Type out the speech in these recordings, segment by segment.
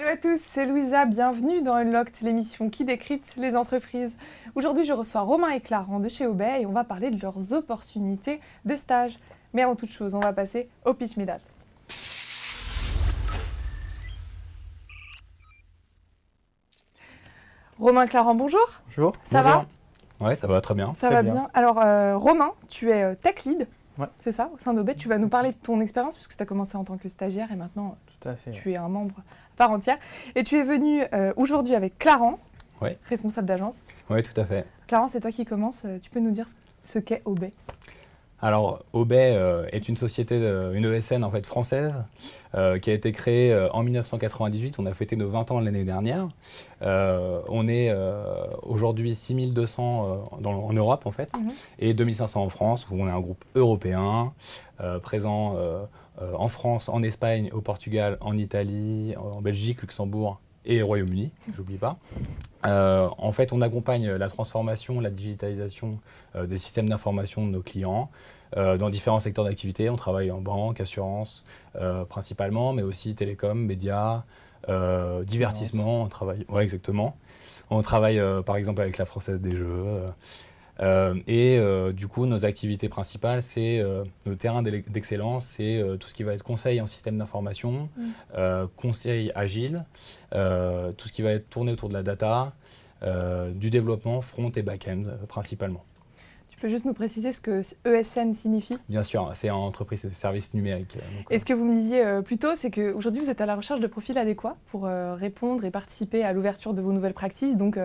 à tous, c'est Louisa, bienvenue dans Unlocked, l'émission qui décrypte les entreprises. Aujourd'hui, je reçois Romain et Clarent de chez Obey et on va parler de leurs opportunités de stage. Mais avant toute chose, on va passer au Pitch Me That. Romain Clarent, bonjour. Bonjour. Ça va? Ouais, ça va très bien. Ça va bien. Alors, Romain, tu es tech lead, ouais. C'est ça, au sein d'Obey. Tu vas nous parler de ton expérience puisque tu as commencé en tant que stagiaire et maintenant Tout à fait, tu es un membre à part entière. Et tu es venu aujourd'hui avec Clarent, ouais. Responsable d'agence. Oui, tout à fait. Clarent, c'est toi qui commences. Tu peux nous dire ce qu'est Obey? Alors, Obey est une société, une ESN en fait française, qui a été créée en 1998. On a fêté nos 20 ans l'année dernière. On est aujourd'hui 6200 en Europe en fait, et 2500 en France, où on est un groupe européen, présent en France, en Espagne, au Portugal, en Italie, en Belgique, Luxembourg et Royaume-Uni, j'oublie pas. En fait, on accompagne la transformation, la digitalisation des systèmes d'information de nos clients dans différents secteurs d'activité. On travaille en banque, assurance principalement, mais aussi télécom, médias, divertissement. On travaille, ouais, exactement. On travaille par exemple avec la Française des Jeux. Du coup, nos activités principales, c'est nos terrains d'excellence, c'est tout ce qui va être conseil en système d'information, conseil agile, tout ce qui va être tourné autour de la data, du développement front et back-end principalement. Tu peux juste nous préciser ce que ESN signifie? Bien sûr, c'est entreprise de services numériques. Et ce que vous me disiez plus tôt, c'est qu'aujourd'hui, vous êtes à la recherche de profils adéquats pour répondre et participer à l'ouverture de vos nouvelles practices, donc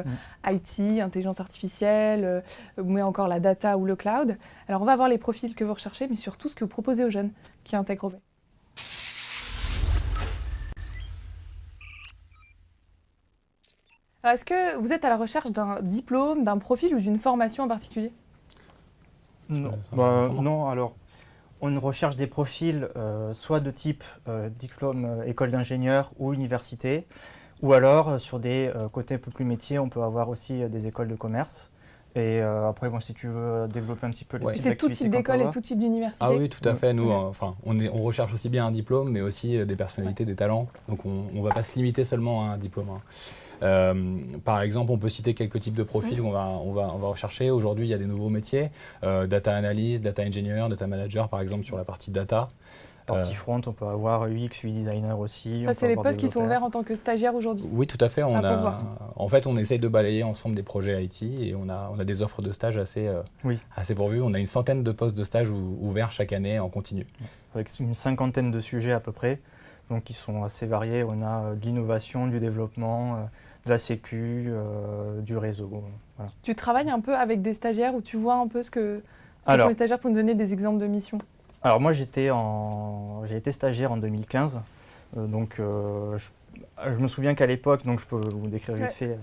IT, intelligence artificielle, mais encore la data ou le cloud. Alors, on va voir les profils que vous recherchez, mais surtout ce que vous proposez aux jeunes qui intègrent Obey. Alors, est-ce que vous êtes à la recherche d'un diplôme, d'un profil ou d'une formation en particulier? Non. Non, alors on recherche des profils soit de type diplôme école d'ingénieur ou université, ou alors sur des côtés un peu plus métiers, on peut avoir aussi des écoles de commerce. Et après, bon, si tu veux développer un petit peu les types c'est tout type d'école et tout type d'université? Ah oui, tout à fait. Nous, on recherche aussi bien un diplôme, mais aussi des personnalités, des talents. Donc on ne va pas se limiter seulement à un diplôme. Par exemple, on peut citer quelques types de profils qu'on va rechercher. Aujourd'hui, il y a des nouveaux métiers, data analyst, data engineer, data manager, par exemple, sur la partie data. Partie front, on peut avoir UX, UI designer aussi. Ça, c'est les postes qui sont ouverts en tant que stagiaire aujourd'hui? Oui, tout à fait. En fait, on essaye de balayer ensemble des projets IT et on a des offres de stage assez pourvues. On a une centaine de postes de stage ouverts chaque année en continu. Avec une cinquantaine de sujets à peu près, donc qui sont assez variés. On a de l'innovation, du développement, de la sécu, du réseau. Voilà. Tu travailles un peu avec des stagiaires où tu vois un peu ce que font les stagiaires pour nous donner des exemples de missions? Alors moi j'ai été stagiaire en 2015, donc je me souviens qu'à l'époque, donc je peux vous décrire vite fait,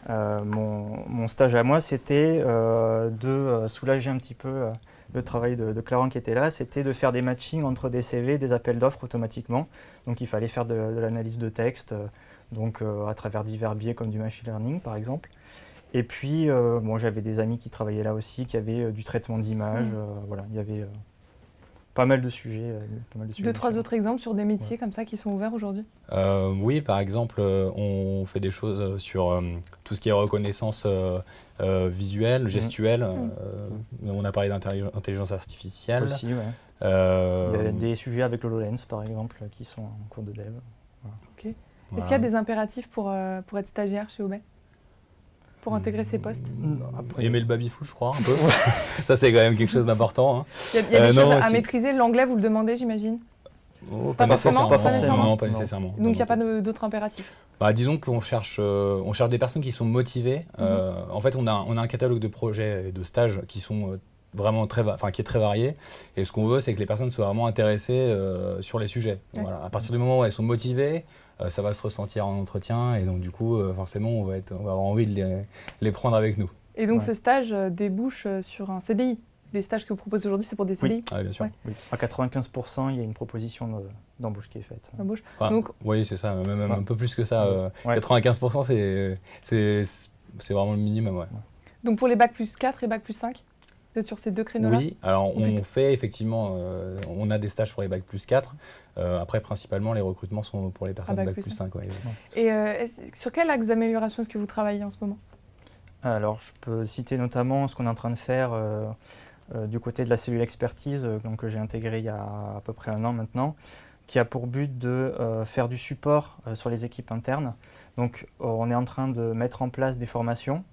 mon stage à moi, c'était de soulager un petit peu le travail de Clarent qui était là, c'était de faire des matchings entre des CV, des appels d'offres automatiquement. Donc il fallait faire de l'analyse de texte, donc à travers divers biais comme du machine learning par exemple. Et puis j'avais des amis qui travaillaient là aussi, qui avaient du traitement d'images, voilà, il y avait pas mal de sujets. Deux, trois autres exemples sur des métiers comme ça qui sont ouverts aujourd'hui? Oui, par exemple, on fait des choses sur tout ce qui est reconnaissance visuelle, gestuelle. On a parlé d'intelligence artificielle. Aussi, ouais. Il y a des sujets avec HoloLens, par exemple, qui sont en cours de dev. Voilà. Okay. Est-ce qu'il y a des impératifs pour être stagiaire chez Obey? Pour intégrer ces postes? Aimer le baby-foot, je crois, un peu. Ça, c'est quand même quelque chose d'important. Hein. Il y a des choses à maîtriser. L'anglais, vous le demandez, j'imagine? Pas forcément. Non, pas nécessairement. Donc, il n'y a pas d'autres impératifs? Disons qu'on cherche des personnes qui sont motivées. En fait, on a un catalogue de projets et de stages qui sont vraiment qui est très varié. Et ce qu'on veut, c'est que les personnes soient vraiment intéressées sur les sujets. Ouais. Voilà. À partir du moment où elles sont motivées, ça va se ressentir en entretien et donc du coup, forcément, on va avoir envie de les prendre avec nous. Et donc ce stage débouche sur un CDI? Les stages que vous proposez aujourd'hui, c'est pour des CDI? Oui, bien sûr. Ouais. Oui. À 95%, il y a une proposition d'embauche qui est faite. Donc, oui, c'est ça, même un peu plus que ça. 95%, c'est vraiment le minimum. Ouais. Donc pour les bac plus 4 et bac plus 5? Vous êtes sur ces deux créneaux-là? Oui, alors on fait effectivement, on a des stages pour les Bac plus 4. Après, principalement, les recrutements sont pour les personnes Bac plus 5. Ouais. Et sur quel axe d'amélioration est-ce que vous travaillez en ce moment? Alors, je peux citer notamment ce qu'on est en train de faire du côté de la cellule expertise, donc, que j'ai intégrée il y a à peu près 1 an maintenant, qui a pour but de faire du support sur les équipes internes. Donc, on est en train de mettre en place des formations.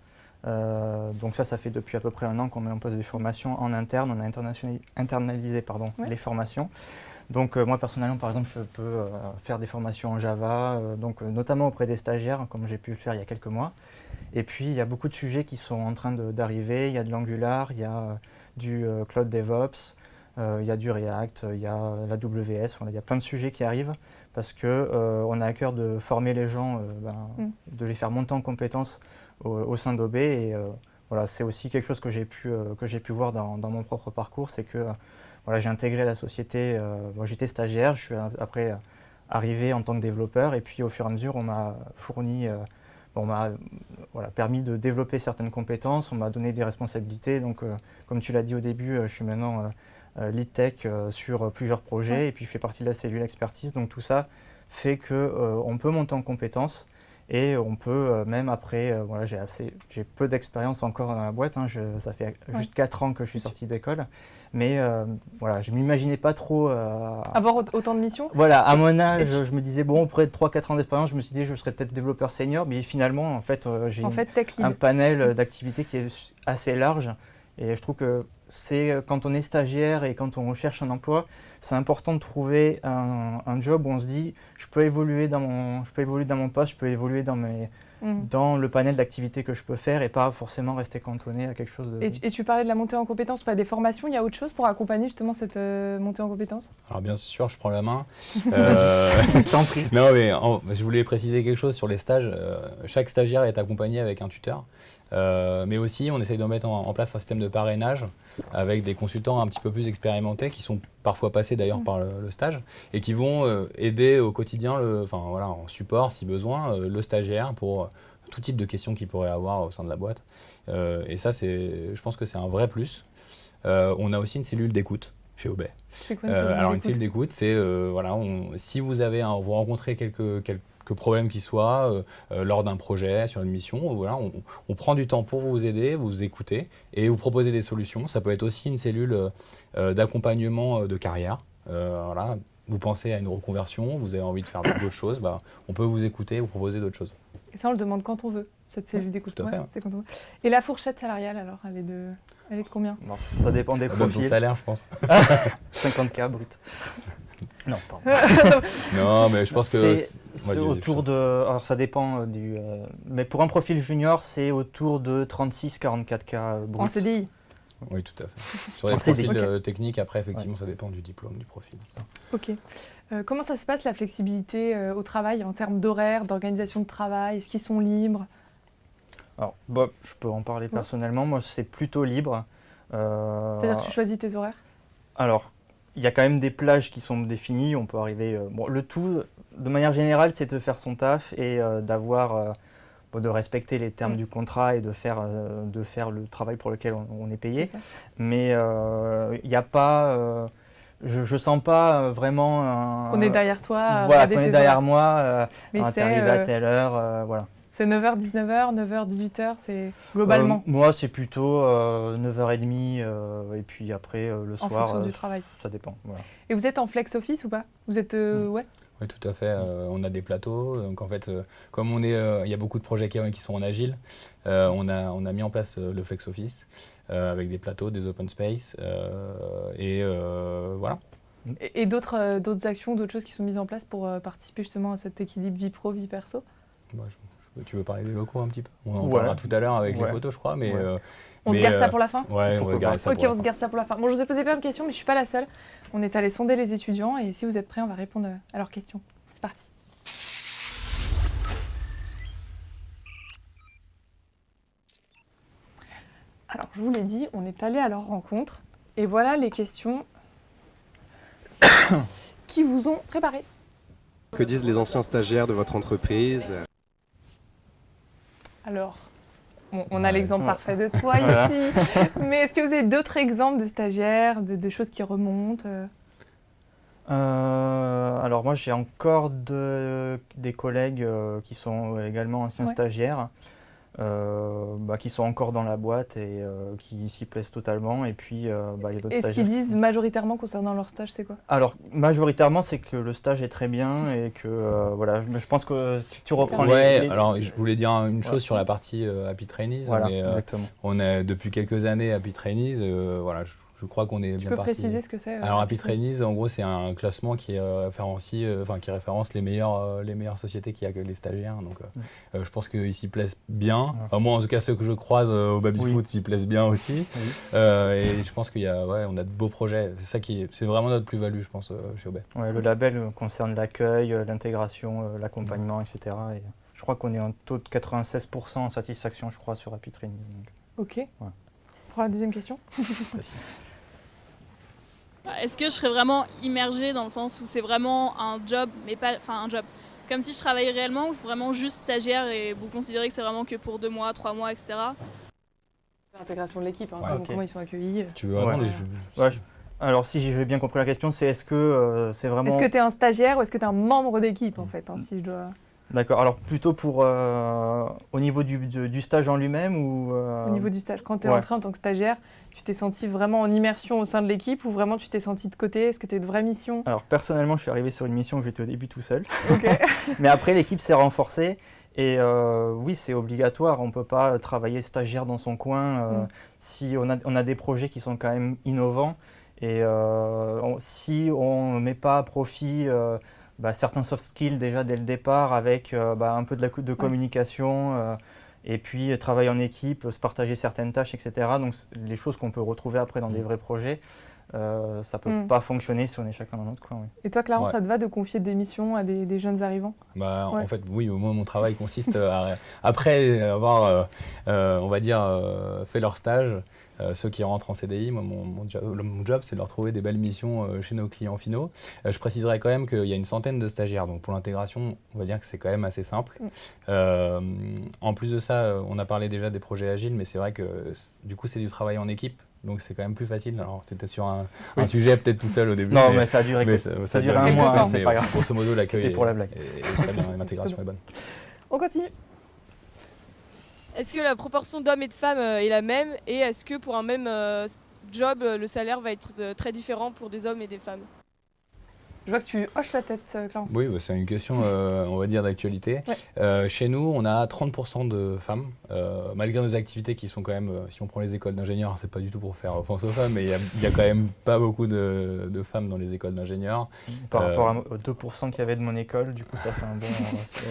Donc ça fait depuis à peu près 1 an qu'on met en place des formations en interne. On a internalisé les formations. Donc moi personnellement, par exemple, je peux faire des formations en Java, notamment auprès des stagiaires, comme j'ai pu le faire il y a quelques mois. Et puis il y a beaucoup de sujets qui sont en train d'arriver. Il y a de l'Angular, il y a du Cloud DevOps, il y a du React, il y a la WS. Il y a plein de sujets qui arrivent parce qu'on a à cœur de former les gens, de les faire monter en compétences au sein d'OB. Et voilà, c'est aussi quelque chose que j'ai pu voir dans mon propre parcours, c'est que voilà, j'ai intégré la société, j'étais stagiaire, je suis après arrivé en tant que développeur, et puis au fur et à mesure on m'a fourni, permis de développer certaines compétences, on m'a donné des responsabilités. Donc comme tu l'as dit au début, je suis maintenant lead tech sur plusieurs projets, et puis je fais partie de la cellule expertise. Donc tout ça fait qu'on peut monter en compétences. Et on peut même après, j'ai peu d'expérience encore dans la boîte, ça fait juste 4 ans que je suis sorti d'école, mais je ne m'imaginais pas trop… avoir autant de missions? Voilà, à mon âge, je me disais, bon, auprès de 3-4 ans d'expérience, je me suis dit, je serais peut-être développeur senior, mais finalement, en fait, j'ai un panel d'activités qui est assez large, et je trouve que c'est quand on est stagiaire et quand on cherche un emploi, c'est important de trouver un job où on se dit je peux évoluer dans mon poste, je peux évoluer dans le panel d'activités que je peux faire et pas forcément rester cantonné à quelque chose de… Et tu parlais de la montée en compétences, pas des formations, il y a autre chose pour accompagner justement cette montée en compétences? Alors bien sûr, je prends la main. Je t'en prie. Non, mais je voulais préciser quelque chose sur les stages. Chaque stagiaire est accompagné avec un tuteur. Mais aussi, on essaye de mettre en place un système de parrainage avec des consultants un petit peu plus expérimentés qui sont parfois passés d'ailleurs par le stage et qui vont aider au quotidien, en support si besoin, le stagiaire pour tout type de questions qu'il pourrait avoir au sein de la boîte. Et ça, je pense que c'est un vrai plus. On a aussi une cellule d'écoute chez OB. C'est quoi une cellule d'écoute? Alors une cellule d'écoute, c'est si vous rencontrez quelques problèmes qui soient lors d'un projet, sur une mission, on prend du temps pour vous aider, vous écouter et vous proposer des solutions. Ça peut être aussi une cellule d'accompagnement de carrière. Vous pensez à une reconversion, vous avez envie de faire d'autres choses, on peut vous écouter, vous proposer d'autres choses. Et ça, on le demande quand on veut, cette cellule d'écoute. Tout à fait. C'est quand on veut. Et la fourchette salariale, alors, elle est de combien? Non, ça dépend des profils. Ton salaire, je pense. 50K brut. Non, pardon. Non, mais je pense que c'est autour de… Alors ça dépend mais pour un profil junior, c'est autour de 36-44K brut. En CDI? Oui, tout à fait. Sur les profils techniques, après, effectivement, ça dépend du diplôme, du profil. Ça. Ok. Comment ça se passe, la flexibilité au travail, en termes d'horaire, d'organisation de travail? Est-ce qu'ils sont libres? Alors, je peux en parler personnellement. Moi, c'est plutôt libre. C'est-à-dire que tu choisis tes horaires? Alors, il y a quand même des plages qui sont définies. On peut arriver… le tout, de manière générale, c'est de faire son taf et de respecter les termes du contrat et de faire le travail pour lequel on est payé. Mais il n'y a pas… je sens pas vraiment… qu'on est derrière toi. Voilà, qu'on est derrière moi, t'es arrivé à telle heure, voilà. C'est 9h, 19h, 9h, 18h, c'est globalement moi, c'est plutôt 9h30 et puis après le soir. En fonction du travail. Ça dépend. Voilà. Et vous êtes en flex office ou pas? Vous êtes ouais? Oui, tout à fait. On a des plateaux. Donc en fait, comme il y a beaucoup de projets qui sont en agile, on a mis en place le flex office avec des plateaux, des open space voilà. Et d'autres actions, d'autres choses qui sont mises en place pour participer justement à cet équilibre vie pro, vie perso? Tu veux parler des locaux un petit peu? On en parlera tout à l'heure avec les photos, je crois. Mais, on se garde ça pour la fin? Ouais, on va se garder ça pour la fin. Ok, on se garde ça pour la fin. Bon, je vous ai posé plein de questions, mais je ne suis pas la seule. On est allé sonder les étudiants et si vous êtes prêts, on va répondre à leurs questions. C'est parti. Alors, je vous l'ai dit, on est allé à leur rencontre et voilà les questions qui vous ont préparées. Que disent les anciens stagiaires de votre entreprise? Alors, On a l'exemple parfait de toi ici. Mais est-ce que vous avez d'autres exemples de stagiaires, de choses qui remontent Alors moi j'ai encore des collègues qui sont également anciens stagiaires, qui sont encore dans la boîte et qui s'y plaisent totalement. Et puis il y a d'autres stagiaires. Et ce qu'ils disent majoritairement concernant leur stage, c'est quoi? Alors majoritairement c'est que le stage est très bien et que je pense que si tu reprends alors je voulais dire une chose sur la partie Happy Trainees. Voilà, exactement. On est depuis quelques années Happy Trainees, je crois qu'on est bien parti. Tu peux préciser ce que c'est Alors Happy Trainees, en gros, c'est un classement qui référence les meilleures sociétés qui accueillent les stagiaires. Donc, je pense qu'ils s'y plaisent bien. Enfin, moi, en tout cas, ceux que je croise au baby-foot s'y plaisent bien aussi. Oui. Et je pense qu'on a de beaux projets. C'est vraiment notre plus-value, je pense, chez Obey. Ouais, le label concerne l'accueil, l'intégration, l'accompagnement, etc. Et je crois qu'on est en taux de 96% en satisfaction, je crois, sur Happy Trainees. Ok. Pour la deuxième question. Est-ce que je serais vraiment immergée dans le sens où c'est vraiment un job, mais pas, un job, comme si je travaillais réellement ou vraiment juste stagiaire et vous considérez que c'est vraiment que pour 2 mois, 3 mois, etc. L'intégration de l'équipe, comment ils sont accueillis. Tu veux vraiment Alors si j'ai bien compris la question, c'est est-ce que c'est vraiment... Est-ce que tu es un stagiaire ou est-ce que tu es un membre d'équipe en fait, si je dois... D'accord, alors plutôt pour au niveau du stage en lui-même ou Au niveau du stage, quand tu es entré en tant que stagiaire, tu t'es senti vraiment en immersion au sein de l'équipe ou vraiment tu t'es senti de côté? Est-ce que tu as une vraie mission? Alors personnellement, je suis arrivé sur une mission où j'étais au début tout seul. Mais après, l'équipe s'est renforcée et oui, c'est obligatoire. On ne peut pas travailler stagiaire dans son coin si on a des projets qui sont quand même innovants et si on ne met pas à profit certains soft skills déjà dès le départ avec un peu de communication et puis travailler en équipe, se partager certaines tâches, etc. Donc les choses qu'on peut retrouver après dans des vrais projets, ça ne peut pas fonctionner si on est chacun dans notre coin. Oui. Et toi, Clarence, ça te va de confier des missions à des jeunes arrivants? En fait, oui, moi mon travail consiste après avoir, on va dire, fait leur stage, ceux qui rentrent en CDI, moi, mon job, c'est de leur trouver des belles missions chez nos clients finaux. Je préciserai quand même qu'il y a une centaine de stagiaires, donc pour l'intégration, on va dire que c'est quand même assez simple. En plus de ça, on a parlé déjà des projets agiles, mais c'est vrai que du coup, c'est du travail en équipe. Donc c'est quand même plus facile. Alors tu étais sur un sujet peut-être tout seul au début. Non, mais ça a duré, ça a duré un mois, c'est pas grave. Grosso modo, l'accueil pour la blague. est très bien, l'intégration est bonne. On continue. Est-ce que la proportion d'hommes et de femmes est la même? Et est-ce que pour un même job, le salaire va être très différent pour des hommes et des femmes? Je vois que tu hoches la tête, Clarence. Oui, c'est une question, on va dire, d'actualité. Chez nous, on a 30% de femmes, malgré nos activités qui sont quand même, si on prend les écoles d'ingénieurs, c'est pas du tout pour faire offense aux femmes, mais il y a quand même pas beaucoup de femmes dans les écoles d'ingénieurs. Par rapport aux 2% qu'il y avait de mon école, du coup, ça fait un bon...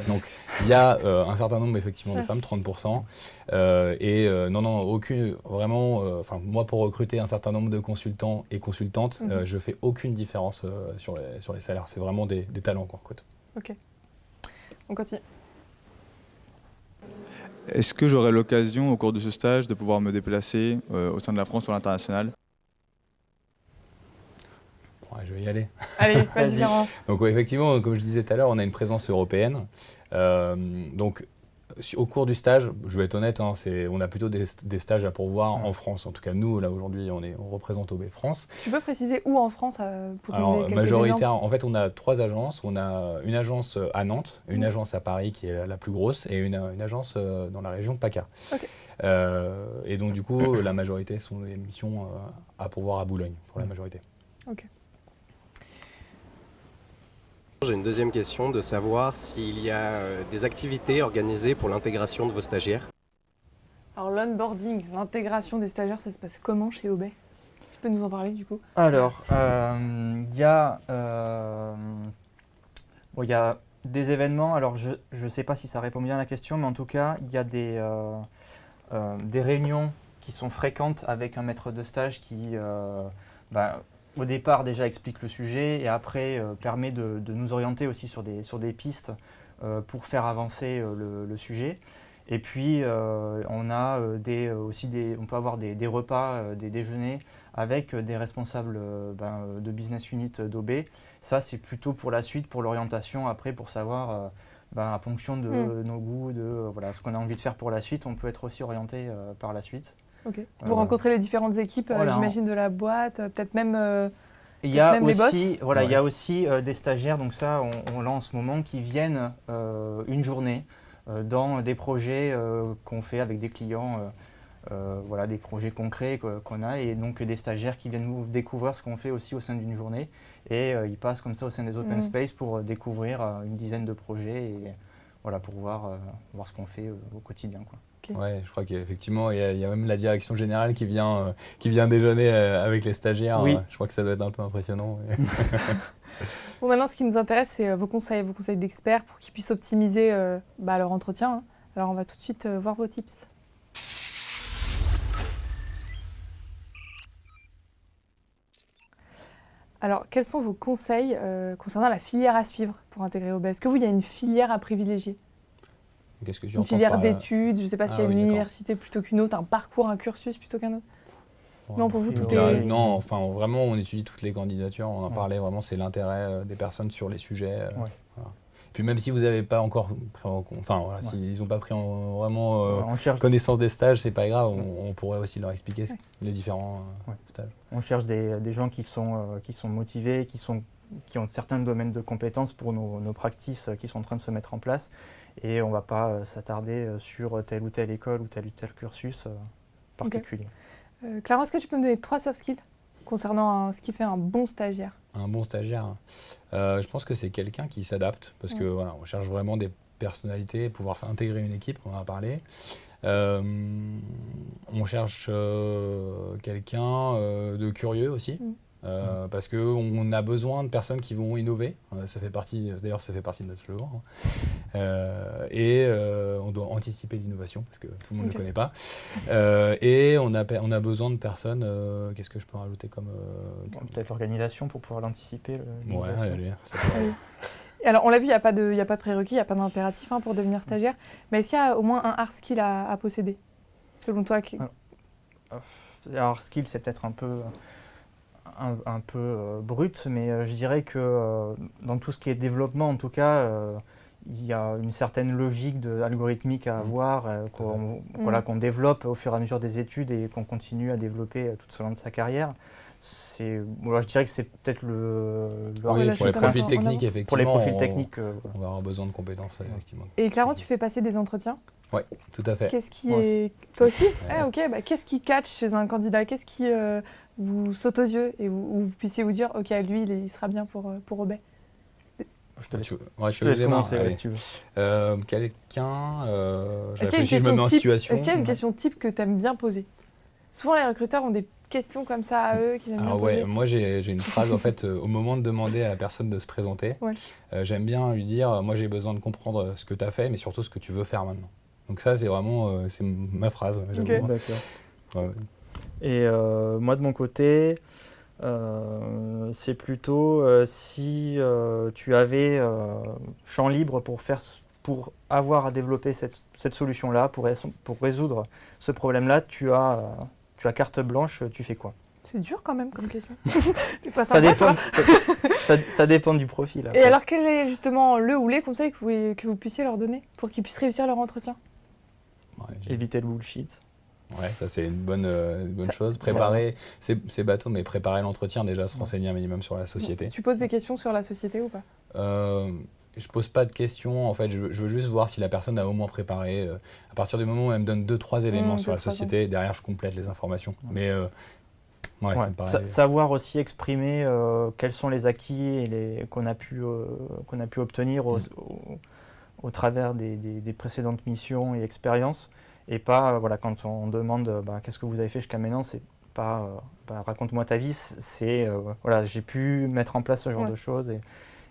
Donc, il y a un certain nombre, effectivement, de femmes, 30%. Aucune, vraiment, moi, pour recruter un certain nombre de consultants et consultantes, je fais aucune différence sur les salaires. C'est vraiment des talents qu'on recrute. Ok. On continue. Est-ce que j'aurai l'occasion, au cours de ce stage, de pouvoir me déplacer au sein de la France ou à l'international? Je vais y aller. Allez, vas-y. Donc effectivement, comme je disais tout à l'heure, on a une présence européenne. Donc au cours du stage, je vais être honnête, on a plutôt des stages à pourvoir en France. En tout cas, nous, là, aujourd'hui, on représente OB France. Tu peux préciser où en France pour Alors, majoritaire, en fait, on a 3 agences. On a une agence à Nantes, une agence à Paris qui est la plus grosse et une agence dans la région PACA. Okay. Et donc, du coup, la majorité sont des missions à pourvoir à Boulogne, pour la majorité. Ok. J'ai une deuxième question de savoir s'il y a des activités organisées pour l'intégration de vos stagiaires. Alors l'onboarding, l'intégration des stagiaires, ça se passe comment chez Obey? Tu peux nous en parler du coup? Alors, il y a des événements, alors je ne sais pas si ça répond bien à la question, mais en tout cas, il y a des réunions qui sont fréquentes avec un maître de stage qui... au départ déjà explique le sujet et après permet de nous orienter aussi sur des pistes pour faire avancer le sujet. Et puis on a on peut avoir des repas, des déjeuners avec des responsables de business unit d'OB. Ça c'est plutôt pour la suite, pour l'orientation après, pour savoir en fonction de nos goûts, de voilà, ce qu'on a envie de faire pour la suite, on peut être aussi orienté par la suite. Ok. Vous rencontrez les différentes équipes, voilà. j'imagine, de la boîte, peut-être même, il y a même les boss. Voilà, il y a aussi des stagiaires, donc ça on l'a en ce moment, qui viennent une journée dans des projets qu'on fait avec des clients, voilà, des projets concrets qu'on a, et donc des stagiaires qui viennent nous découvrir ce qu'on fait aussi au sein d'une journée, et ils passent comme ça au sein des open space pour découvrir une dizaine de projets, et voilà, pour voir ce qu'on fait au quotidien, quoi. Okay. Ouais, je crois qu'effectivement, il y a même la direction générale qui vient déjeuner avec les stagiaires. Oui. Je crois que ça doit être un peu impressionnant. Bon, maintenant, ce qui nous intéresse, c'est vos conseils d'experts pour qu'ils puissent optimiser leur entretien, hein. Alors, on va tout de suite voir vos tips. Alors, quels sont vos conseils concernant la filière à suivre pour intégrer OBE? Est-ce que vous, il y a une filière à privilégier? Qu'est-ce que tu Une entends filière par là? d'études, je ne sais pas s'il y a une université plutôt qu'une autre, un parcours, un cursus plutôt qu'un autre? Non, pour vous, tout est... Non, enfin, vraiment, on étudie toutes les candidatures. On en parlait, vraiment, c'est l'intérêt des personnes sur les sujets. Voilà. Puis même si vous n'avez pas encore pris en compte, enfin, voilà, s'ils n'ont pas pris connaissance des stages, c'est pas grave. On pourrait aussi leur expliquer les différents stages. On cherche des gens qui sont motivés, qui ont certains domaines de compétences pour nos practices qui sont en train de se mettre en place. Et on ne va pas s'attarder sur telle ou telle école ou tel cursus particulier. Okay. Clara, est-ce que tu peux me donner 3 soft skills concernant ce qui fait un bon stagiaire? Un bon stagiaire, je pense que c'est quelqu'un qui s'adapte, parce que voilà, on cherche vraiment des personnalités, pouvoir s'intégrer une équipe, on en a parlé. On cherche quelqu'un de curieux aussi. Parce qu'on a besoin de personnes qui vont innover. Ça fait partie de notre slogan. Et on doit anticiper l'innovation, parce que tout le monde ne le connaît pas. Et on a besoin de personnes... Qu'est-ce que je peux rajouter comme... Peut-être l'organisation pour pouvoir l'anticiper. Ouais, allez, ça Et alors, on l'a vu, il n'y a pas de prérequis, il n'y a pas d'impératif pour devenir stagiaire. Mais est-ce qu'il y a au moins un hard skill à posséder, selon toi? Hard skill, c'est peut-être un peu brut, mais je dirais que dans tout ce qui est développement, en tout cas, il y a une certaine logique algorithmique à avoir, qu'on développe au fur et à mesure des études et qu'on continue à développer tout au long de sa carrière. Je dirais que c'est peut-être pour les profils techniques, effectivement. Pour les profils techniques, on va avoir besoin de compétences, effectivement. Et Clara, tu fais passer des entretiens? Oui, tout à fait. Qu'est-ce qui est... Toi aussi? Ok, qu'est-ce qui catch chez un candidat? Qu'est-ce qui vous saute aux yeux et vous puissiez vous dire, ok, lui, il sera bien pour OBE? Je te laisse commencer, si tu veux. Quelqu'un, je me mets en situation. Est-ce qu'il y a une question type que tu aimes bien poser? Souvent, les recruteurs ont des questions comme ça à eux qu'ils aiment bien poser. Moi, j'ai une phrase, en fait, au moment de demander à la personne de se présenter, j'aime bien lui dire, moi, j'ai besoin de comprendre ce que tu as fait, mais surtout ce que tu veux faire maintenant. Donc ça, c'est vraiment c'est ma phrase. Okay. Et moi, de mon côté... c'est plutôt si tu avais champ libre pour avoir à développer cette solution-là, pour résoudre ce problème-là, tu as carte blanche, tu fais quoi? C'est dur quand même comme question. Pas ça dépend du profil. Après. Et alors, quel est justement le ou les conseils que vous puissiez leur donner pour qu'ils puissent réussir leur entretien? Éviter le bullshit. Ouais, ça c'est une bonne chose. Préparer, c'est bateau, mais préparer l'entretien, déjà se renseigner un minimum sur la société. Tu poses des questions sur la société ou pas? Je pose pas de questions, en fait, je veux juste voir si la personne a au moins préparé. À partir du moment où elle me donne 2-3 éléments sur la société, derrière je complète les informations. Mais ça me paraît... Savoir aussi exprimer quels sont les acquis qu'on a pu obtenir au travers des précédentes missions et expériences. Et pas, quand on demande qu'est-ce que vous avez fait jusqu'à maintenant, c'est pas raconte-moi ta vie, c'est j'ai pu mettre en place ce genre de choses.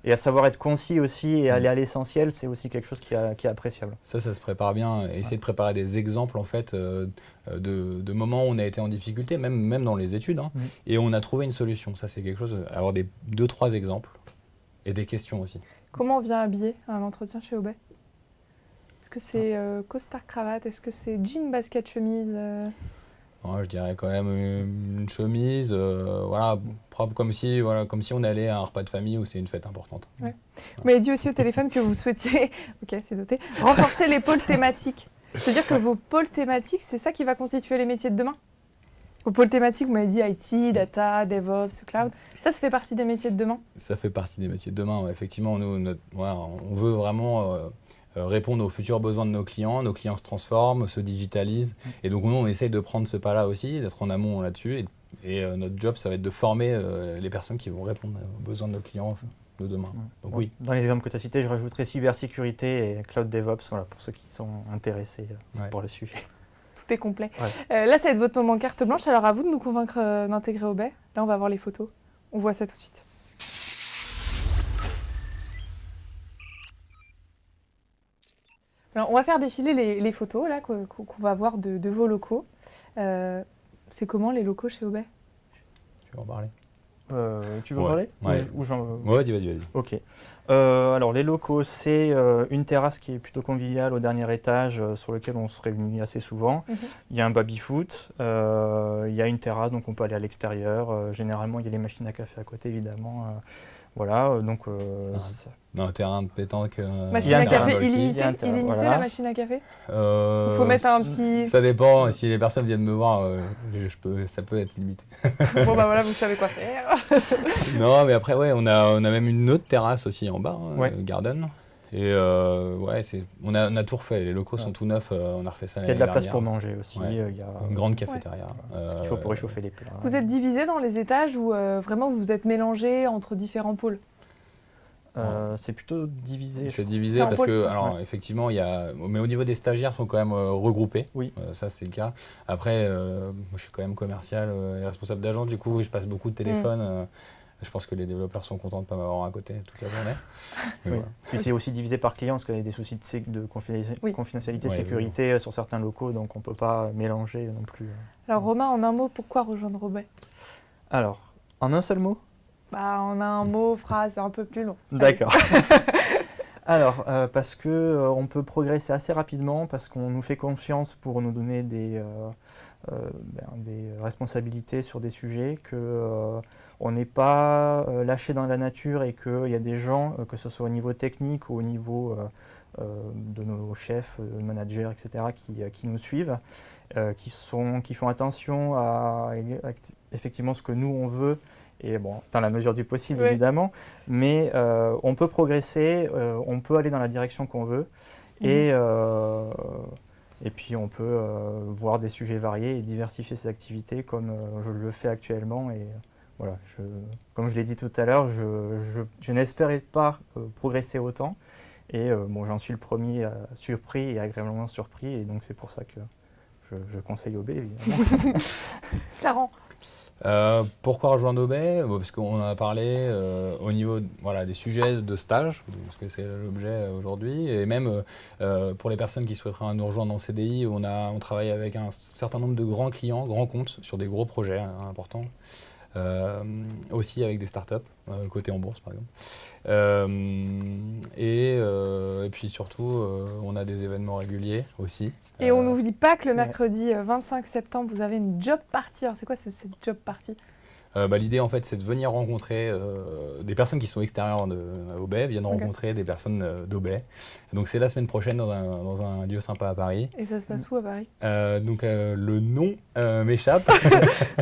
Et à savoir être concis aussi et aller à l'essentiel, c'est aussi quelque chose qui est appréciable. Ça se prépare bien. Essayer de préparer des exemples en fait, de moments où on a été en difficulté, même dans les études, et on a trouvé une solution. Ça, c'est quelque chose, avoir 2-3 exemples et des questions aussi. Comment on vient habiller à un entretien chez OBE? Est-ce que c'est costard cravate? Est-ce que c'est jean basket chemise? Je dirais quand même une chemise, voilà, propre comme si on allait à un repas de famille où c'est une fête importante. Ouais. Vous m'avez dit aussi au téléphone que vous souhaitiez, ok, c'est noté, renforcer les pôles thématiques. C'est-à-dire que vos pôles thématiques, c'est ça qui va constituer les métiers de demain? Vos pôles thématiques, vous m'avez dit IT, data, DevOps, cloud, ça fait partie des métiers de demain? Ça fait partie des métiers de demain, ouais. Effectivement, nous, on veut vraiment répondre aux futurs besoins de nos clients se transforment, se digitalisent, et donc nous on essaye de prendre ce pas-là aussi, d'être en amont là-dessus, et notre job ça va être de former les personnes qui vont répondre aux besoins de nos clients de demain. Donc oui. Dans les exemples que tu as cités, je rajouterais cybersécurité et cloud DevOps, voilà, pour ceux qui sont intéressés pour le sujet. Tout est complet. Ouais. Là ça va être votre moment carte blanche, alors à vous de nous convaincre d'intégrer Obey. Là on va voir les photos, on voit ça tout de suite. Alors, on va faire défiler les photos là, qu'on va voir de vos locaux. C'est comment les locaux chez Obey? Tu veux en parler? Tu veux en parler? Ouais. Vas-y. Ok. Alors les locaux, c'est une terrasse qui est plutôt conviviale au dernier étage, sur lequel on se réunit assez souvent. Il y a un baby-foot, il y a une terrasse, donc on peut aller à l'extérieur. Généralement, il y a les machines à café à côté, évidemment. Voilà, donc... Dans un terrain de pétanque... Machine à café illimitée, voilà. La machine à café? Il faut mettre un petit... Ça dépend, si les personnes viennent me voir, ça peut être limité. Bon bah voilà, vous savez quoi faire. Non, mais après, ouais, on a même une autre terrasse aussi en bas, garden. Et on a tout refait, les locaux sont tout neufs, on a refait ça l'année dernière. Il y a de la place pour manger aussi. Il y a une grande cafétéria. Ce qu'il faut pour réchauffer les plats. Vous êtes divisé dans les étages ou vraiment vous êtes mélangé entre différents pôles? C'est plutôt divisé. C'est divisé parce que, alors effectivement, mais au niveau des stagiaires, ils sont quand même regroupés. Oui. Ça, c'est le cas. Après, moi, je suis quand même commercial et responsable d'agence. Du coup, je passe beaucoup de téléphones. Je pense que les développeurs sont contents de ne pas m'avoir à côté toute la journée. Voilà. Puis c'est aussi divisé par client parce qu'il y a des soucis de confidentialité, sécurité sur certains locaux, donc on ne peut pas mélanger non plus. Alors Romain, en un mot, pourquoi rejoindre Obey? Alors, en un seul mot? En un mot, phrase, c'est un peu plus long. D'accord. Alors, parce qu'on peut progresser assez rapidement, parce qu'on nous fait confiance pour nous donner des responsabilités sur des sujets, qu'on n'est pas lâché dans la nature et qu'il y a des gens, que ce soit au niveau technique ou au niveau de nos chefs, managers, etc., qui nous suivent, qui font attention à effectivement ce que nous on veut, et bon, dans la mesure du possible évidemment, mais on peut progresser, on peut aller dans la direction qu'on veut, et puis on peut voir des sujets variés et diversifier ses activités comme je le fais actuellement. Et voilà, comme je l'ai dit tout à l'heure, je n'espérais pas progresser autant, et j'en suis le premier surpris et agréablement surpris, et donc c'est pour ça que je conseille Obey, évidemment. Clarence. Pourquoi rejoindre Obey? Parce qu'on en a parlé au niveau des sujets de stage, parce que c'est l'objet aujourd'hui, et même pour les personnes qui souhaiteraient nous rejoindre en CDI, on travaille avec un certain nombre de grands clients, grands comptes, sur des gros projets importants, aussi avec des startups, cotées en bourse par exemple. Et puis surtout, on a des événements réguliers aussi. Et on n'oublie pas que le mercredi 25 septembre, vous avez une job party. Alors c'est quoi cette job party? L'idée en fait c'est de venir rencontrer des personnes qui sont extérieures d'Obey, viennent rencontrer des personnes d'Obey. Donc c'est la semaine prochaine dans un lieu sympa à Paris. Et ça se passe où à Paris? Donc le nom m'échappe.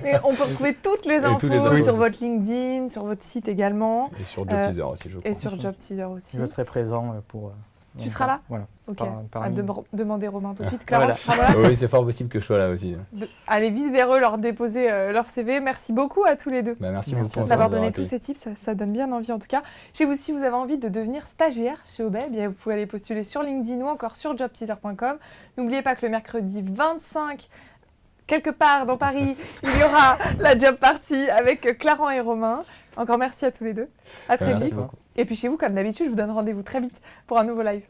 Mais on peut retrouver toutes les infos sur votre LinkedIn, sur votre site également. Et sur Job Teaser aussi, je crois. Et sur Job Teaser aussi. Je serai présent pour... Tu seras là? Voilà. Ok. Demander Romain tout de suite. Clarence, tu seras là? Oui, c'est fort possible que je sois là aussi. Allez vite vers eux, leur déposer leur CV. Merci beaucoup à tous les deux. Merci beaucoup d'avoir donné tous ces tips. Ça donne bien envie en tout cas. Si vous avez envie de devenir stagiaire chez Obey, vous pouvez aller postuler sur LinkedIn ou encore sur jobteaser.com. N'oubliez pas que le mercredi 25, quelque part dans Paris, il y aura la job party avec Clarence et Romain. Encore merci à tous les deux. À très vite. Beaucoup. Et puis chez vous, comme d'habitude, je vous donne rendez-vous très vite pour un nouveau live.